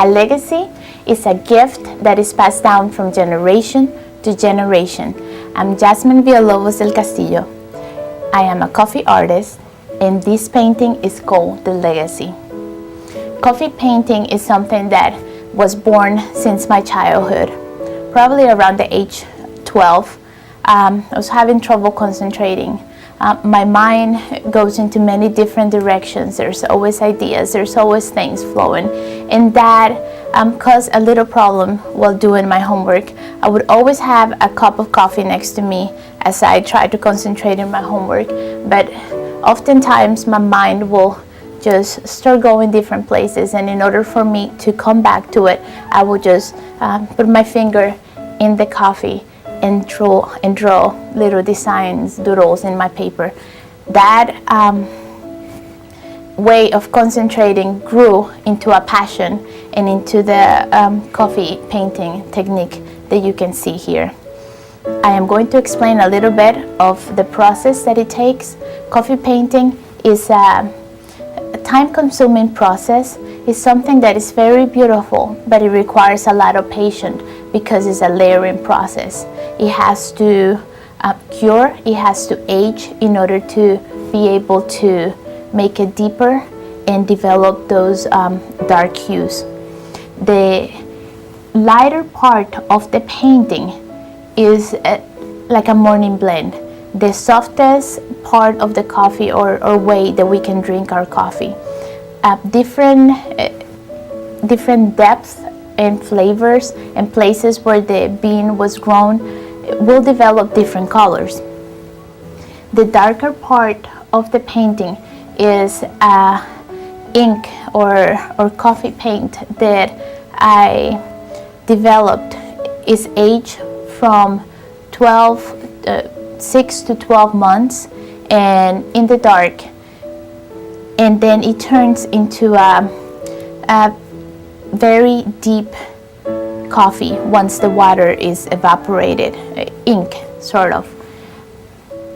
A legacy is a gift that is passed down from generation to generation. I'm Jasmine Villalobos del Castillo. I am a coffee artist, and this painting is called The Legacy. Coffee painting is something that was born since my childhood, probably around the age 12. I was having trouble concentrating. My mind goes into many different directions. There's always ideas, there's always things flowing, and that caused a little problem while doing my homework. I would always have a cup of coffee next to me as I tried to concentrate in my homework, but oftentimes my mind will just start going different places, and in order for me to come back to it, I will just put my finger in the coffee and draw little designs, doodles in my paper. That way of concentrating grew into a passion and into the coffee painting technique that you can see here. I am going to explain a little bit of the process that it takes. Coffee painting is a time-consuming process. It's something that is very beautiful, but it requires a lot of patience because it's a layering process. It has to cure, it has to age in order to be able to make it deeper and develop those dark hues. The lighter part of the painting is like a morning blend. The softest part of the coffee or way that we can drink our coffee. Different depths and flavors and places where the bean was grown will develop different colors. The darker part of the painting is ink or coffee paint that I developed. Is aged from 6 to 12 months and in the dark, and then it turns into a very deep coffee once the water is evaporated, ink sort of.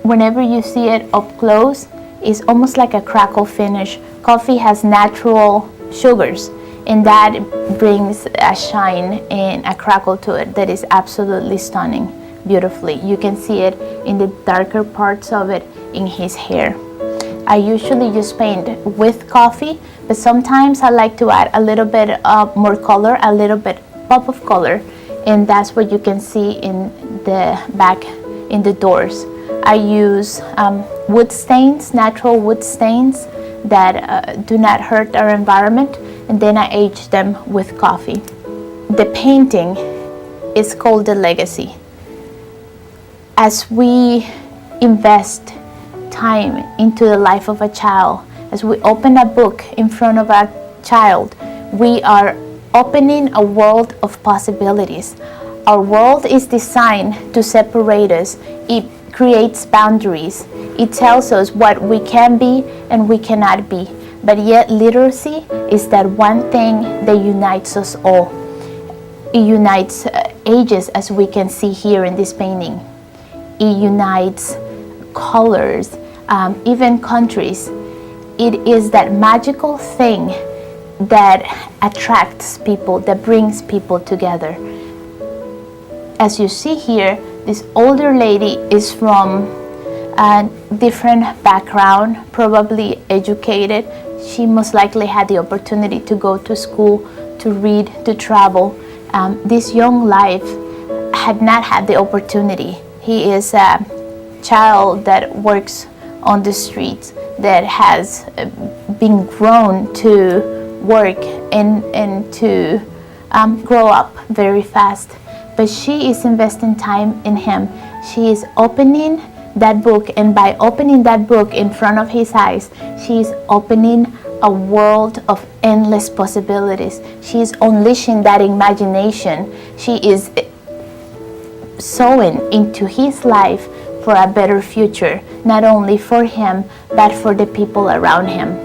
Whenever you see it up close, it's almost like a crackle finish. Coffee has natural sugars, and that brings a shine and a crackle to it that is absolutely stunning, beautifully. You can see it in the darker parts of it in his hair. I usually just paint with coffee, but sometimes I like to add a little bit more color, a little bit pop of color, and that's what you can see in the back in the doors. I use wood stains, natural wood stains that do not hurt our environment, and then I age them with coffee. The painting is called The Legacy. As we invest time into the life of a child, as we open a book in front of a child, we are opening a world of possibilities. Our world is designed to separate us. It creates boundaries. It tells us what we can be and we cannot be. But yet literacy is that one thing that unites us all. It unites ages, as we can see here in this painting. It unites colors, even countries. It is that magical thing that attracts people, that brings people together. As you see here, this older lady is from a different background, probably educated. She most likely had the opportunity to go to school, to read, to travel. This young life had not had the opportunity. He is a child that works on the streets, that has been grown to work and to grow up very fast. But she is investing time in him. She is opening that book, and by opening that book in front of his eyes, she is opening a world of endless possibilities. She is unleashing that imagination. She is sowing into his life for a better future, not only for him, but for the people around him.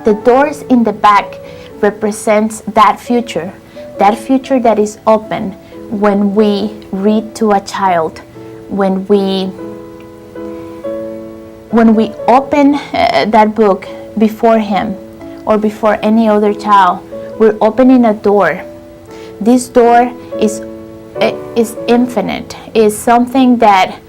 The doors in the back represents that future that is open when we read to a child, when we open that book before him or before any other child, We're opening a door. This door is infinite. Is something that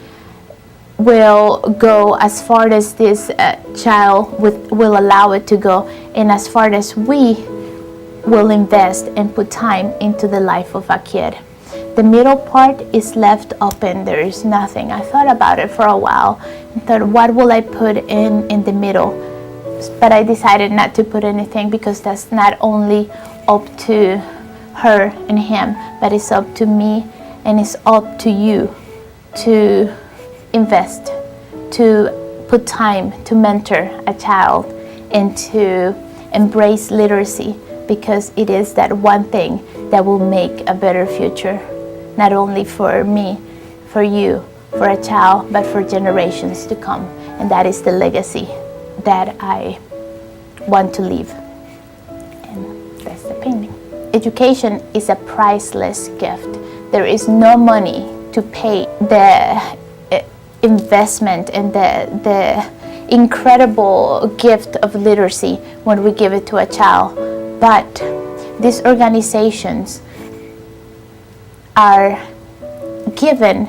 will go as far as this child will allow it to go, and as far as we will invest and put time into the life of a kid. The middle part is left open. There is nothing. I thought about it for a while and thought, what will I put in the middle? But I decided not to put anything, because that's not only up to her and him, but it's up to me, and it's up to you to invest, to put time to mentor a child and to embrace literacy, because it is that one thing that will make a better future, not only for me, for you, for a child, but for generations to come. And that is the legacy that I want to leave. And that's the painting. Education is a priceless gift. There is no money to pay the investment and the incredible gift of literacy when we give it to a child. But these organizations are given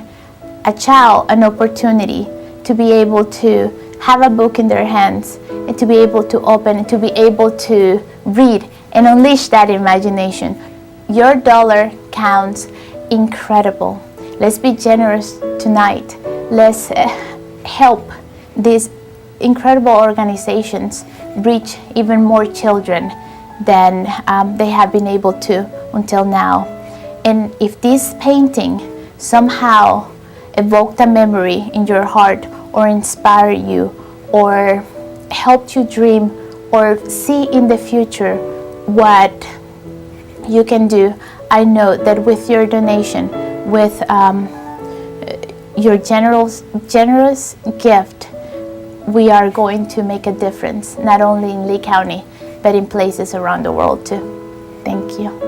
a child an opportunity to be able to have a book in their hands and to be able to open and to be able to read and unleash that imagination. Your dollar counts incredible. Let's be generous tonight. Let's help these incredible organizations reach even more children than they have been able to until now. And if this painting somehow evoked a memory in your heart, or inspire you, or helped you dream, or see in the future what you can do, I know that with your donation, with your generous gift, we are going to make a difference, not only in Lee County, but in places around the world too. Thank you.